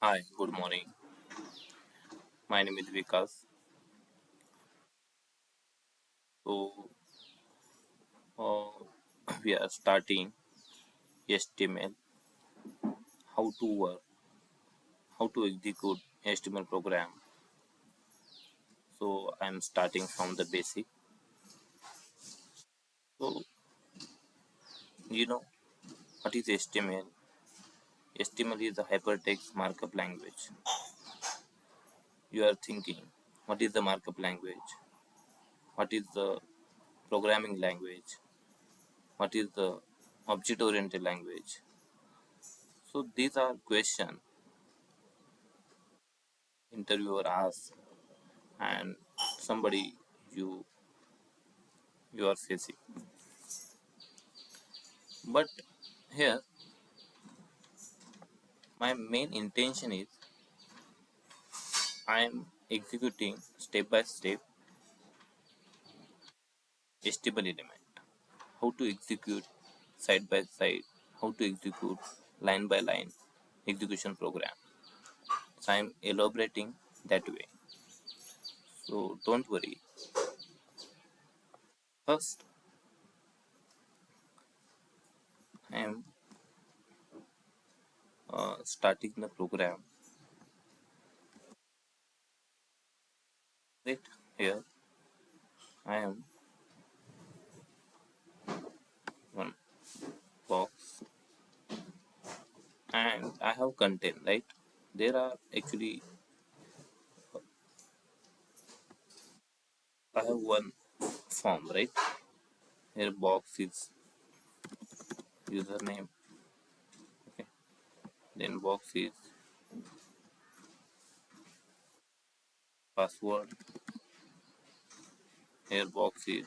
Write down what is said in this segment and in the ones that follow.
Hi, good morning. My name is Vikas. So, uh, we are starting HTML, how to work, how to execute HTML program. So, I'm starting from the basic. So, you know what is HTML? HTML is the hypertext markup language. You are thinking, what is the markup language? What is the programming language? What is the object-oriented language? So, these are questions interviewer asks, and somebody you you are facing. But here, my main intention is I am executing step by step HTML element. How to execute side by side, how to execute line by line execution program. So I am elaborating that way. So don't worry. First, I am starting the program. Right here, I am one box and I have content. Right, there are actually I have one form. Right, here box is username. Okay, then box is password. Here box is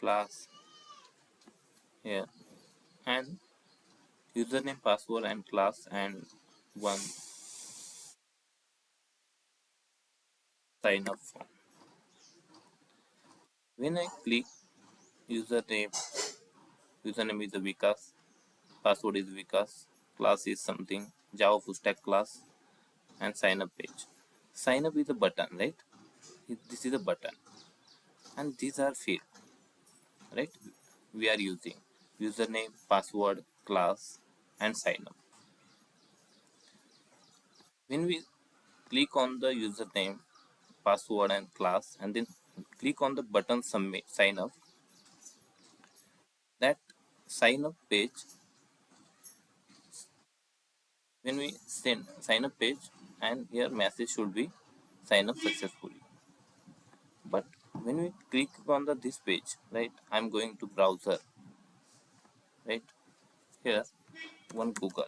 class here, and username, password, and class, and one sign up form. When I click username, username is the Vikas, password is Vikas, class is something Java full stack class, and sign up page. Sign up is a button, right? This is a button, and these are field, right? We are using username, password, class, and sign up. When we click on the username, password, and class, and then click on the button submit sign up, that sign up page, when we send sign up page, and here message should be sign up successfully. But when we click on the this page, right, I'm going to browser, right, here one Google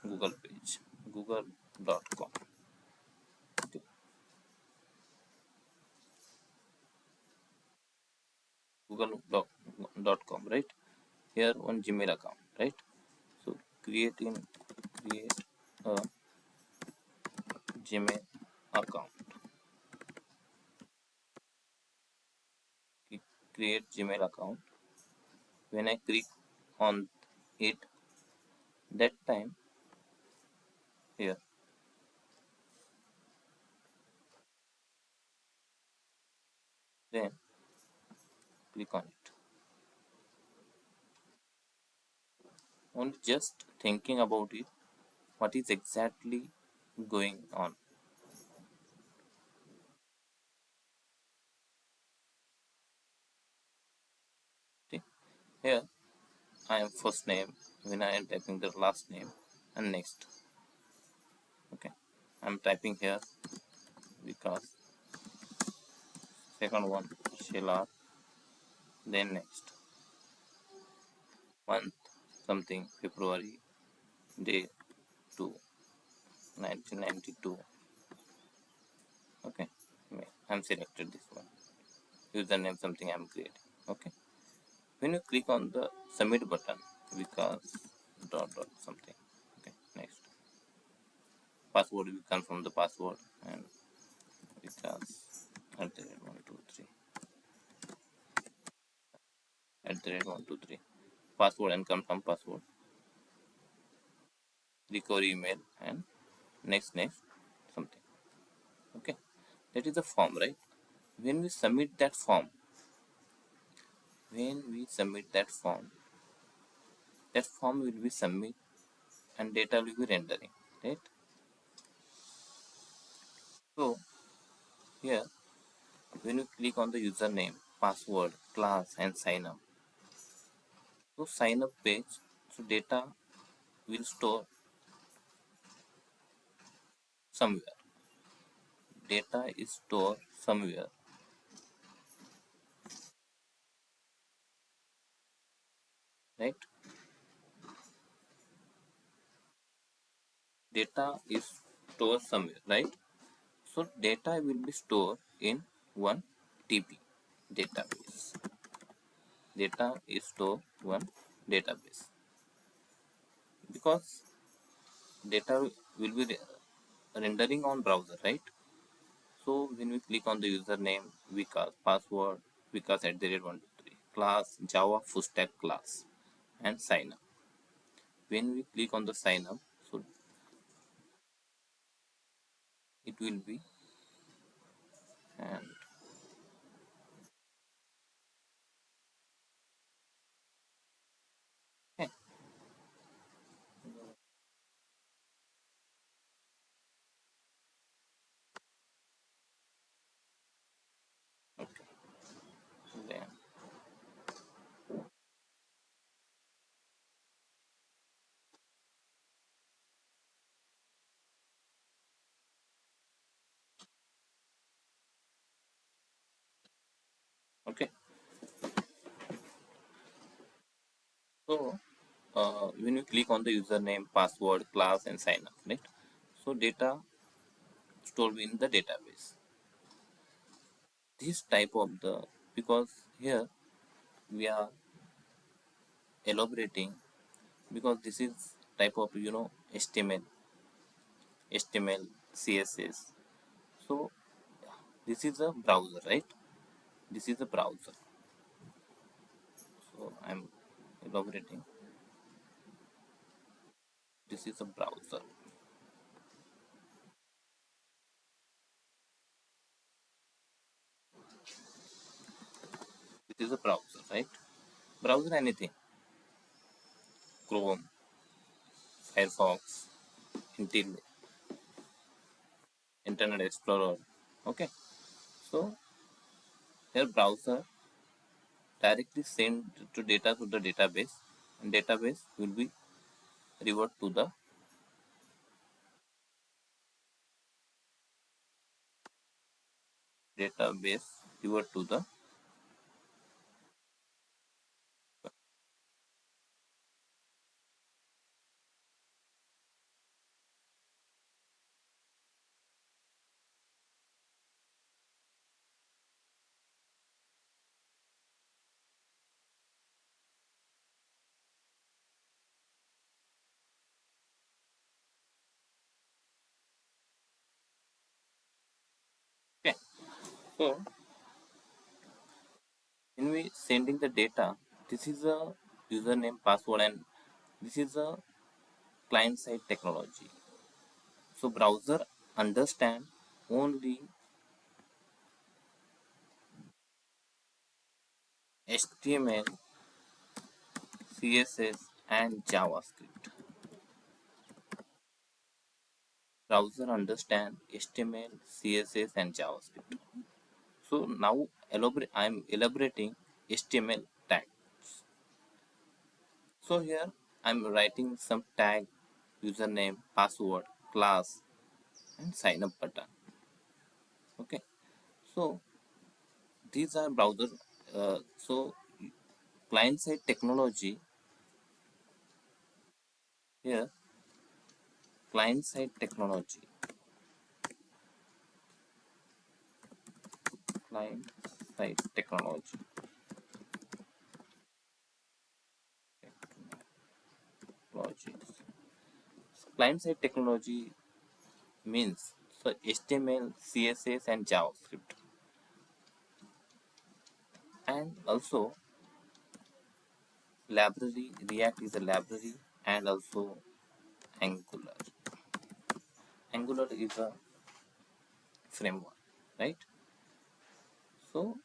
page, google.com. Okay, google.com, right, here one Gmail account, right. So create a Gmail account. Create Gmail account. When I click on it, that time here, then click on it. Only just thinking about it, what is exactly going on. Okay, here I am first name, when I am typing the last name, and next. Okay, I'm typing here because second one Sheila, then next month something February, day 2 1992. Okay, I'm selected this one, username something I'm creating. Okay, when you click on the submit button, because dot something. Okay, next password will confirm the password, and because at the rate 1 2 3. @123, password and confirm password, recovery email, and next something. Okay, that is the form, right? When we submit that form, that form will be submit and data will be rendering, right? So here, when you click on the username, password, class, and sign up, so sign up page, so data will store somewhere. Data is stored somewhere, right? Data is stored somewhere, right? So data will be stored in one TP database. Data is stored one database because data will be rendering on browser, right? So when we click on the username, Vikas, password, Vikas @123, class, Java full stack class, and sign up. When we click on the sign up, so it will be, and okay, okay, then okay. So when you click on the username, password, class, and sign up, right? So data stored in the database. This type of the, because here we are elaborating, because this is type of HTML, CSS. So this is a browser, right? This is a browser. So I'm elaborating. This is a browser. This is a browser, right? Browser anything. Chrome, Firefox, Internet Explorer. Okay. So your browser directly send to data to the database, and database will be revert to the database revert to the okay. So when we sending the data, this is a username, password, and this is a client side technology. So browser understand only HTML, CSS, and JavaScript. Browser understand HTML, CSS, and JavaScript. So now I'm elaborating HTML tag. So here I'm writing some tag, username, password, class, and sign up button. Okay. So these are browser. So client side technology here. Client side technology. Client side technology. Technologies. Client side technology means so HTML, CSS, and JavaScript, and also library. React is a library, and also Angular. Angular is a framework, right? So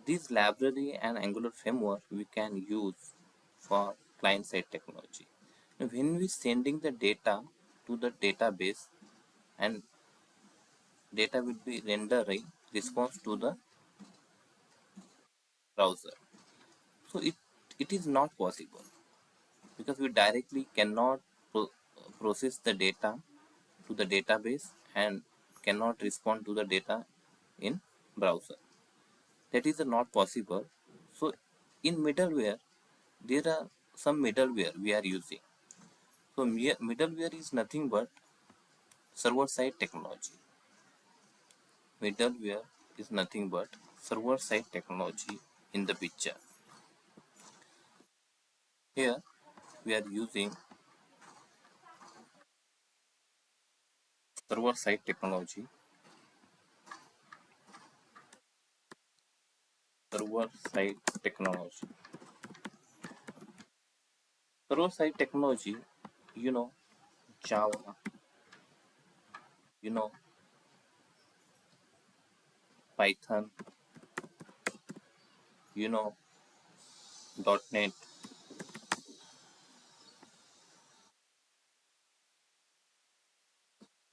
this library and Angular framework we can use for client-side technology. Now, when we sending the data to the database, and data will be rendering response to the browser. So it is not possible because we directly cannot process the data to the database and cannot respond to the data in browser. That is not possible. So in middleware, there are some middleware we are using. So middleware is nothing but server side technology. Middleware is nothing but server side technology in the picture. Here we are using server side technology. Server side technology. Server side technology, you know, Java, you know, Python, you know, .NET,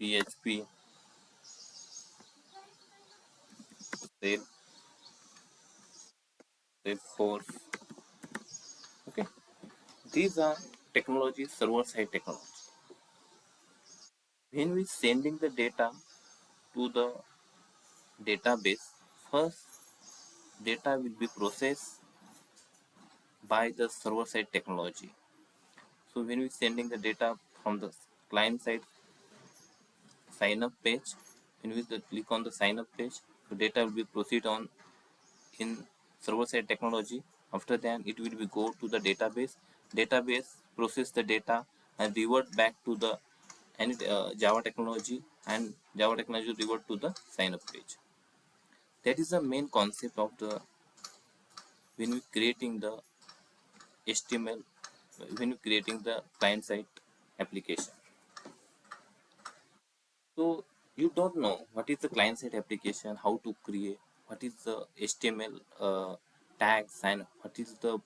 PHP, Rail, Salesforce. Okay, these are technology, server side technology. When we sending the data to the database, first data will be processed by the server side technology. So when we sending the data from the client side sign up page, when we click on the sign up page, the data will be proceed on in server side technology. After that, it will be go to the database process the data and revert back to the Java technology, and Java technology revert to the sign up page. That is the main concept of the when we creating the HTML, when we creating the client side application. So you don't know what is the client side application, how to create, what is the HTML tags, and what is the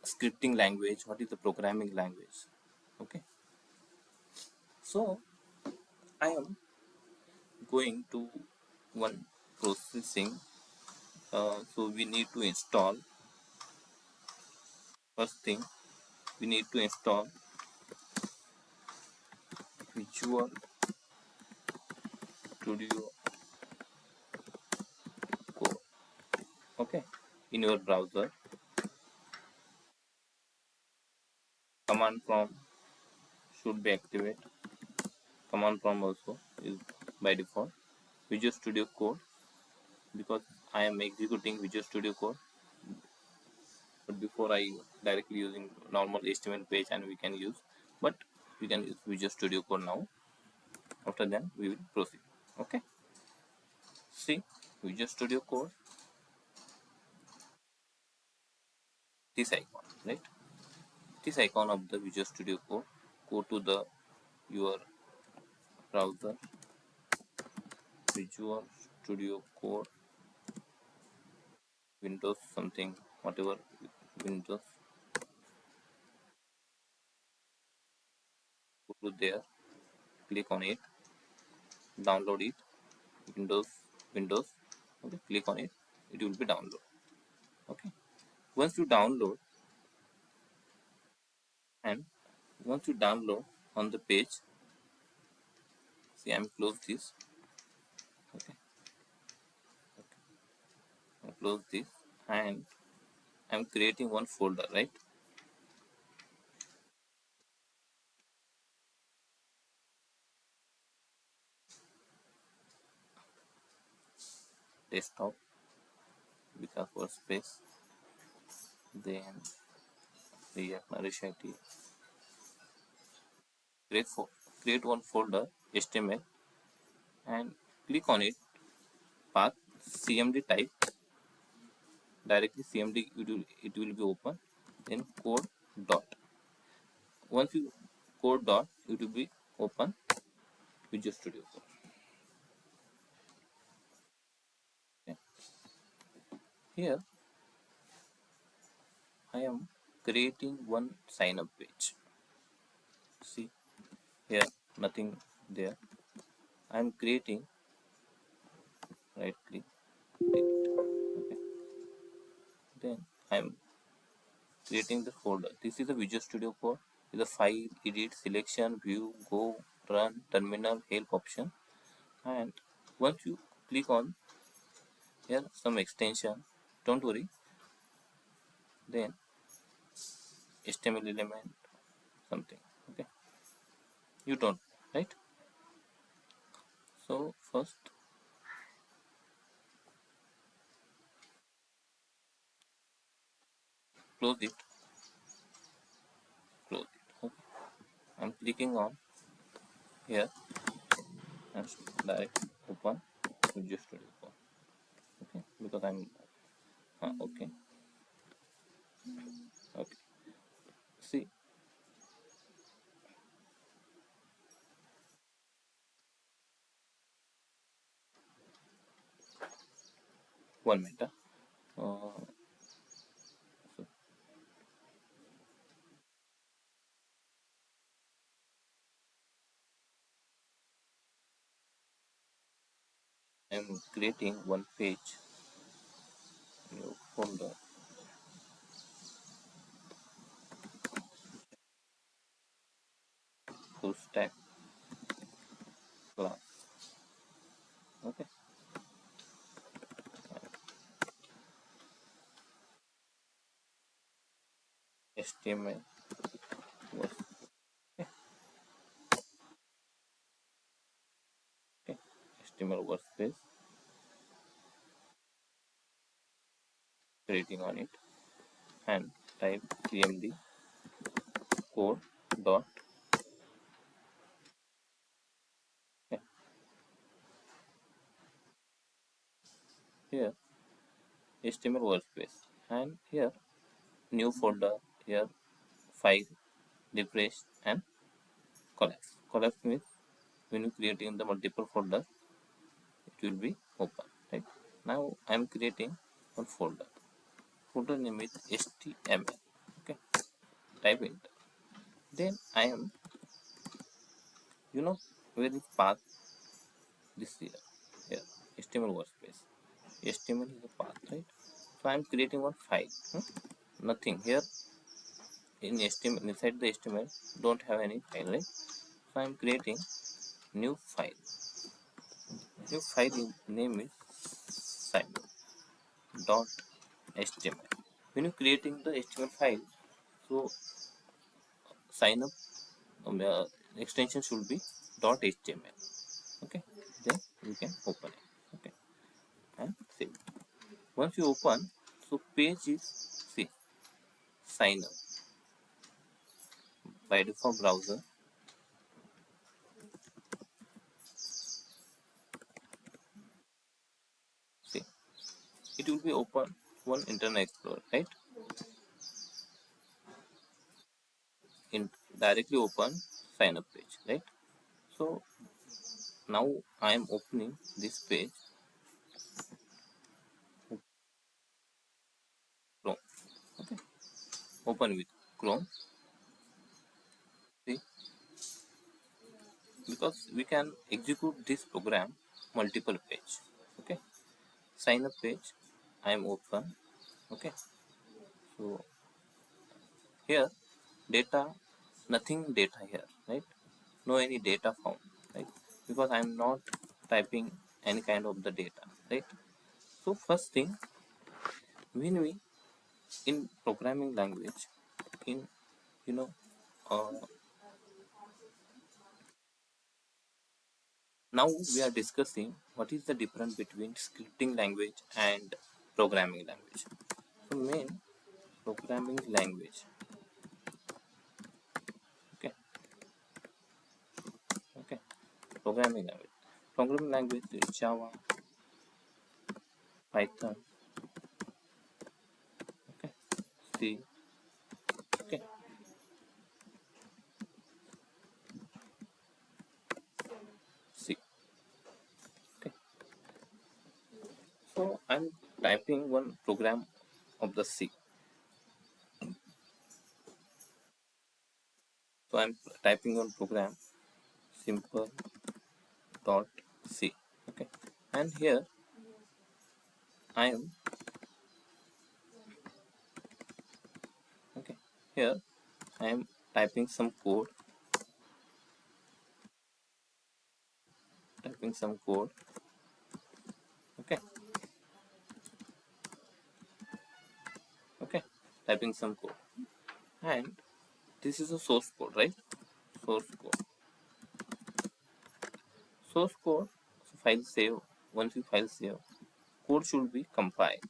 scripting language, what is the programming language. Okay, so I am going to one processing. So we need to install, first thing we need to install Visual Studio Code. Okay, in your browser, command prompt should be activated. Command prompt also is by default Visual Studio Code, because I am executing Visual Studio Code. But before I directly using normal HTML page and we can use, but we can use Visual Studio Code now. After that we will proceed. Okay, see Visual Studio Code, this icon, right? This icon of the Visual Studio Code. Go to the your browser, Visual Studio Code, Windows something, whatever Windows. Go to there, click on it, download it, Windows. Okay, click on it, it will be download. Okay, once you download, and once you download on the page, see I'm close this. Okay, I close this, and I'm creating one folder, right? Desktop, because workspace, then React Narishati. Create one folder HTML and click on it, path cmd type, directly cmd it will be open, then code dot. Once you code dot, it will be open Visual Studio Code. Okay. Here I am creating one sign up page. See here, nothing there. I am creating, right click, edit. Okay. Then I am creating the folder. This is the Visual Studio Code. Is the file, edit, selection, view, go, run, terminal, help option. And once you click on here some extension, don't worry. Then HTML element something. Okay, you don't, right? So first close it, close it. Okay. I'm clicking on here and direct open Visual Studio Code. Okay, because I'm okay. Okay, see one minute. So I'm creating one page, new folder, full stack class. Okay, HTML was okay, HTML workspace, creating on it, and type cmd code dot. Okay, here HTML workspace, and here new folder, here file, refresh, and collapse. Collapse means when you creating the multiple folder, it will be open. Right now, I am creating one folder. Folder name is HTML. Okay, type it. Then I am, where is path? This here, here HTML workspace. HTML is a path, right? So I am creating one file. Nothing here in HTML, inside the HTML don't have any file, right? So I am creating new file. New file name is signup.html. When you creating the HTML file, so sign up extension should be .html. Okay, then you can open it. Okay, and save it. Once you open, so page is, see, sign up by default browser. See, it will be open one Internet Explorer, right? In directly open sign up page, right? So now I am opening this page, Chrome. Okay, open with Chrome. See, because we can execute this program multiple page. Okay, sign up page I am open. Okay, so here data, nothing data here, right? No any data found, right? Because I am not typing any kind of the data, right? So first thing, when we in programming language, in you know uh, now we are discussing what is the difference between scripting language and programming language. So main programming language, okay, okay, programming language. Programming language is Java, Python, C. Okay. C. Okay. So I'm typing one program of the C. So I'm typing one program simple dot C. Okay. And here I am okay. Here I am typing some code. Typing some code. Okay. Okay. Typing some code. And this is a source code, right? Source code. Source code. So file save. Once you file save, code should be compiled.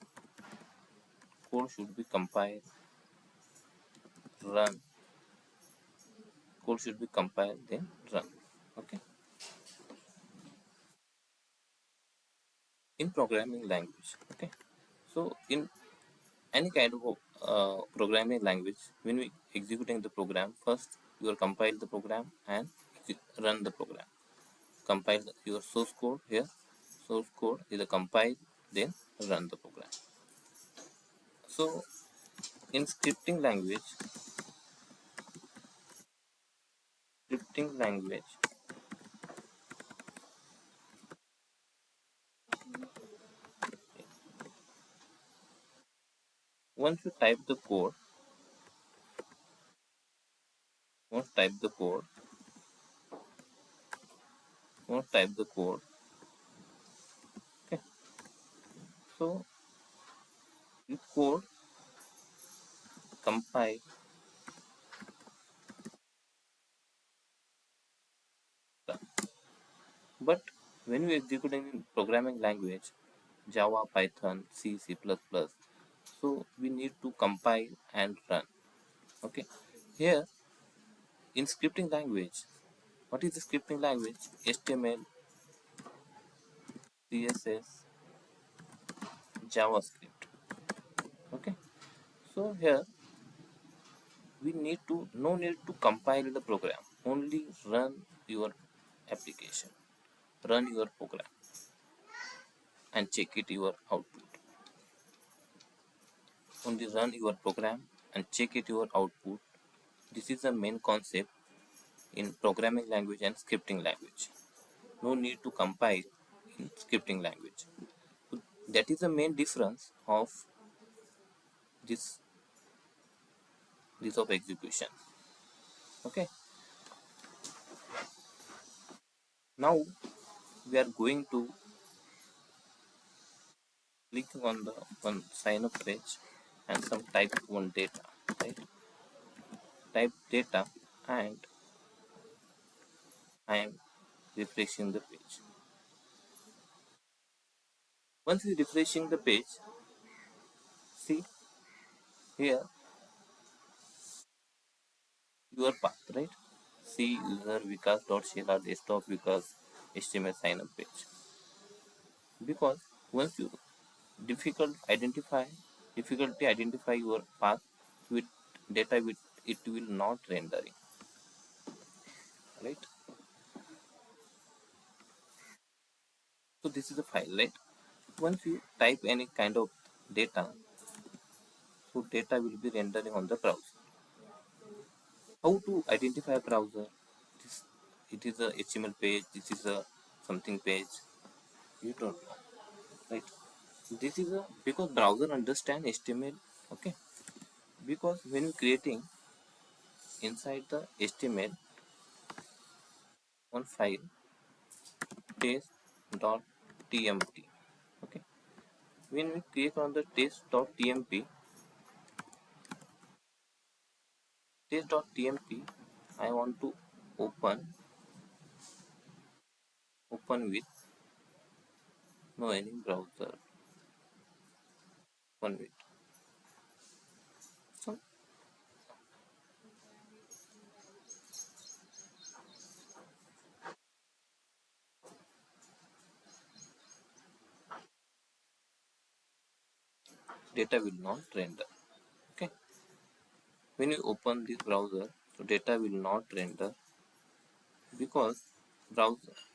Code should be compiled. Run. Code should be compiled, then run. Okay. In programming language. Okay. So in any kind of programming language, when we executing the program, first you will compile the program and run the program. Compile your source code here. Source code is a compile, then run the program. So in scripting language, once you type the code, once type the code, once type the code. Okay. So you code compile. But when we executing in programming language, Java, Python, C, C++, so we need to compile and run. Okay. Here in scripting language, what is the scripting language? HTML, CSS, JavaScript. Okay. So here we need to no need to compile the program. Only run your application, run your program, and check it your output. Only run your program and check it your output. This is the main concept in programming language and scripting language. No need to compile in scripting language. So that is the main difference of this of execution. Okay. Now we are going to click on the one sign up page and some type one data. Right. Type data and I am refreshing the page. Once you refreshing the page, see here your path, right? See user vikas.shell desktop vikas HTML sign up page. Because once you difficulty identify your path with data with it will not rendering, right? So this is the file, right? Once you type any kind of data, so data will be rendering on the browser. How to identify a browser? This, it is a HTML page, this is a something page. You don't know, right? This is a because browser understand HTML, okay? Because when you creating inside the HTML one file test.tmp, okay? When we click on the test.tmp, I want to open with no any browser, open with. So data will not render, okay? when you open this browser, so data will not render because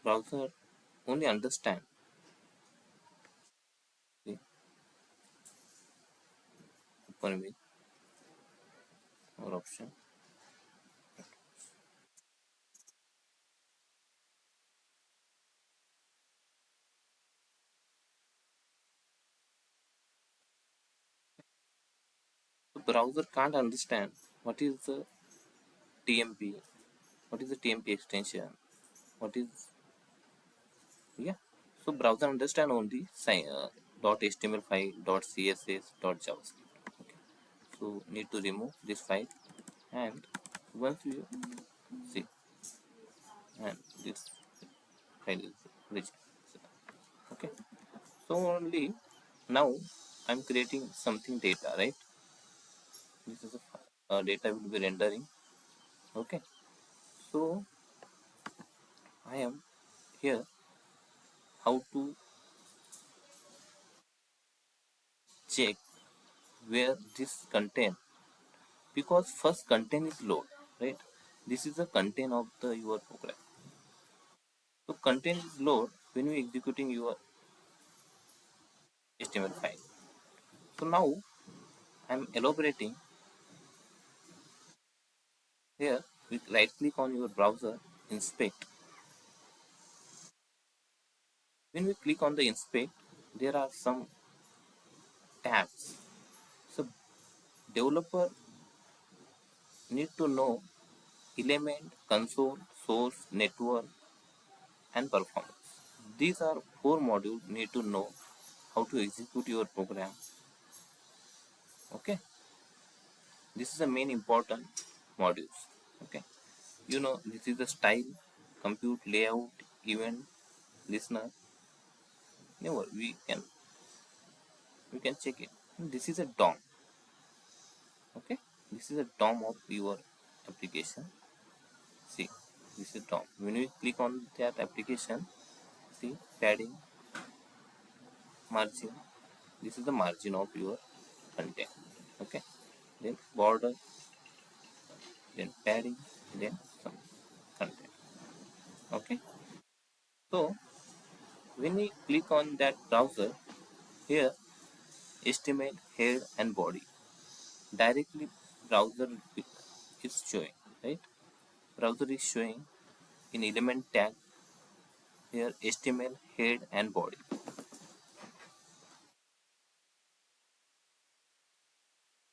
browser only understand. See, open with our option. The browser can't understand what is the TMP, what is the TMP extension, what is, yeah. So browser understand only .html5, .css, .javascript. Okay. So need to remove this file, and once you see, and this file is rejected. Okay. So only now I'm creating something data, right? This is a data will be rendering. Okay. So I am here how to check where this content, because first content is load, right? This is the content of the your program. So content is load when you executing your HTML5. So now I'm elaborating here. We right click on your browser, inspect. When we click on the inspect, there are some tabs. So developer need to know element, console, source, network, and performance. These are four modules need to know how to execute your program. Okay, this is the main important modules. Okay, you know this is the style, compute, layout, event, listener. Never we can check it. This is a DOM. Okay, this is a DOM of your application. See, this is DOM. When we click on that application, see padding, margin. This is the margin of your content. Okay, then border, then padding, then some content. Okay, so when we click on that browser, here HTML head and body directly browser is showing, right? Browser is showing in element tag here HTML head and body.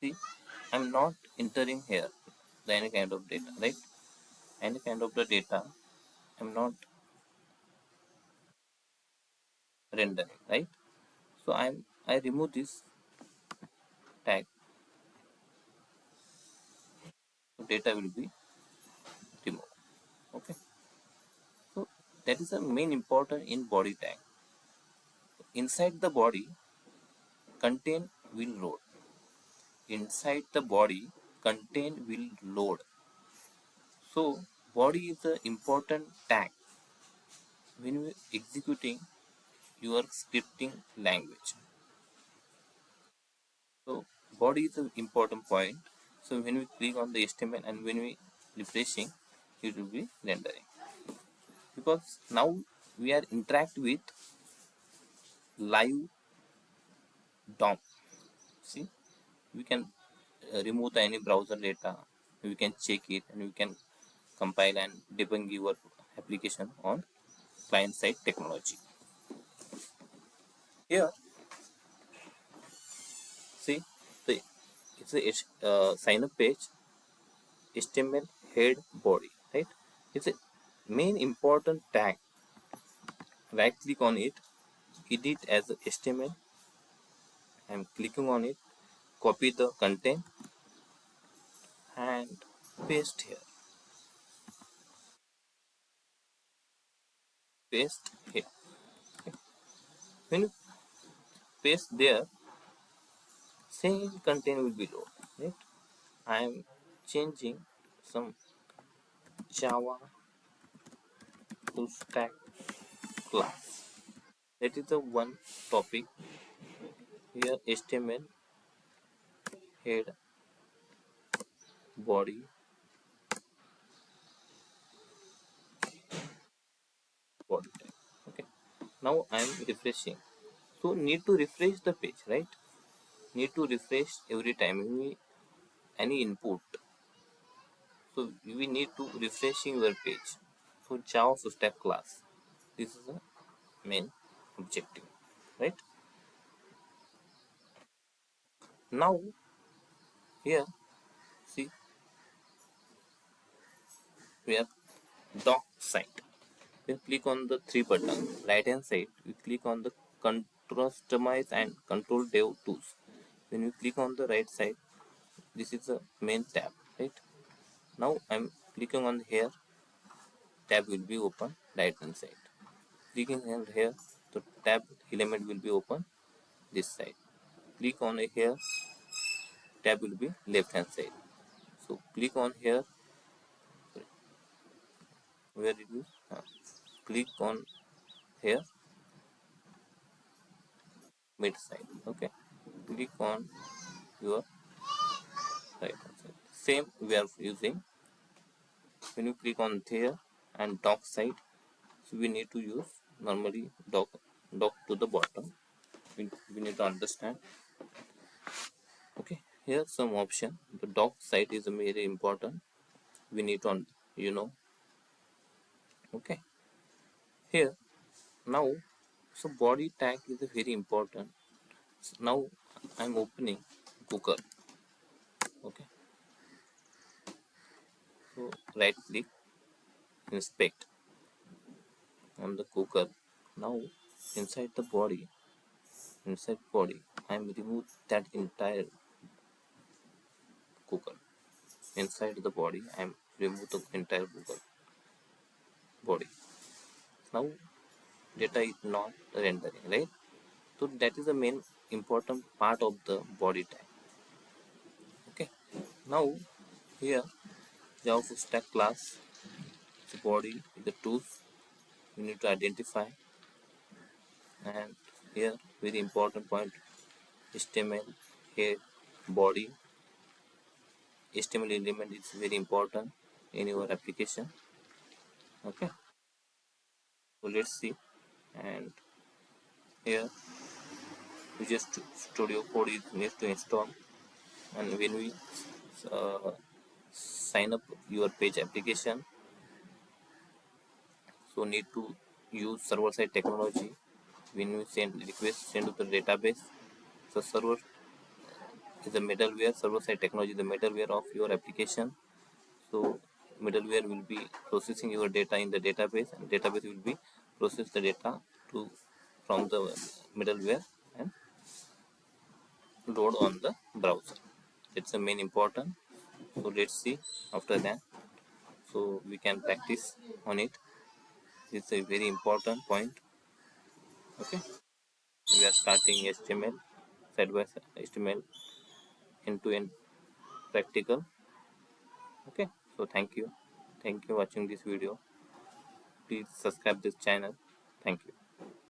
See, I'm not entering here the any kind of data, right? Any kind of the data I'm not rendering, right? So I remove this tag, so data will be removed. Okay, so that is the main important in body tag. Inside the body, content will load. Inside the body, content will load. So body is the important tag when you executing your scripting language. So body is the important point. So when we click on the HTML and when we refreshing, it will be rendering, because now we are interact with live DOM. See, we can remove the any browser data, we can check it, and we can compile and debug your application on client side technology. Here, see, the it's a sign up page, HTML head body, right? It's a main important tag. Right click on it, edit as a HTML. I'm clicking on it, copy the content and paste here. Paste here. When you paste there, same content will be loaded, right? I am changing some Java full stack class. That is the one topic here. HTML head body body type. Okay, now I am refreshing. So need to refresh the page, right? Need to refresh every time any input. So we need to refreshing your page. So Java full stack class, this is the main objective, right? Now here, see, we have dock site. Then click on the three buttons right hand side. We click on the customize and control dev tools. When you click on the right side, this is the main tab, right? Now I'm clicking on here, tab will be open right hand side. Clicking on here, the tab element will be open this side. Click on here, tab will be left hand side. So click on here, where it is, click on here, mid side. Okay, click on your right hand side. Same we are using. When you click on here and dock side, so we need to use normally dock to the bottom. We need to understand. Okay, here some option. The dock side is very important. We need to you know. Okay, here now, so body tag is a very important. So now I'm opening Google. Okay, so right click, inspect on the Google. Now inside the body, I'm remove that entire Google. Inside the body, I'm remove the entire Google body. Now data is not rendering, right? So that is the main important part of the body tag. Okay, now here Java full stack class, the body, the tools we need to identify. And here very important point, HTML head body. HTML element is very important in your application. Okay, so let's see. And here Visual Studio Code is needs to install. And when we uh, sign up your page application, so need to use server side technology. When we send request send to the database, so server is the middleware. Server side technology is the middleware of your application. So middleware will be processing your data in the database, and database will be process the data to from the middleware and load on the browser. It's the main important. So let's see after that. So we can practice on it. It's a very important point. Okay, we are starting HTML side by side, HTML end to end practical. Okay, so thank you watching this video. Please subscribe this channel. Thank you.